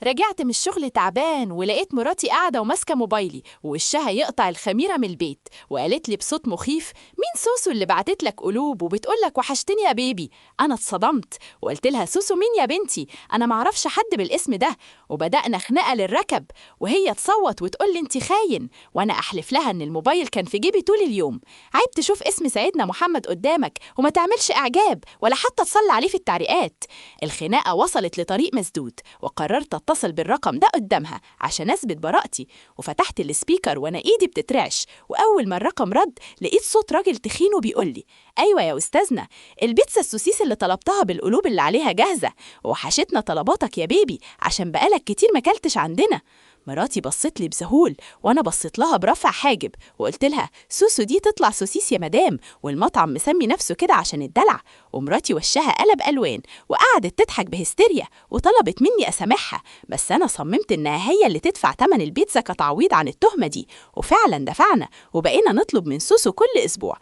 رجعت من الشغل تعبان ولقيت مراتي قاعدة وماسكة موبايلي ووشها يقطع الخميرة من البيت، وقالت لي بصوت مخيف: مين سوسو اللي بعتت لك قلوب وبتقول لك وحشتني يا بيبي؟ أنا اتصدمت وقلت لها: سوسو مين يا بنتي؟ أنا معرفش حد بالاسم ده. وبدأنا خناقة للركب، وهي تصوت وتقول لي: انت خاين، وأنا أحلف لها إن الموبايل كان في جيبي طول اليوم. عيب تشوف اسم سيدنا محمد قدامك وما تعملش إعجاب ولا حتى تصلي عليه في التعليقات. الخناقة وصلت لطريق مسدود، وقررت اتصل بالرقم ده قدامها عشان اثبت براءتي، وفتحت السبيكر وانا ايدي بتترعش، واول ما الرقم رد لقيت صوت راجل تخين وبيقول لي: ايوه يا استاذنا، البيتزا السوسيس اللي طلبتها بالقلوب اللي عليها جاهزه، وحشتنا طلباتك يا بيبي عشان بقالك كتير ما كلتش عندنا. مراتي بصت لي بذهول، وانا بصيت لها برفع حاجب وقلت لها: سوسو دي تطلع سوسيس يا مدام، والمطعم مسمي نفسه كده عشان الدلع. ومراتي وشها قلب الوان وقعدت تضحك بهستيريا وطلبت مني اسامحها، بس انا صممت انها هي اللي تدفع ثمن البيتزا كتعويض عن التهمه دي. وفعلا دفعنا، وبقينا نطلب من سوسو كل اسبوع.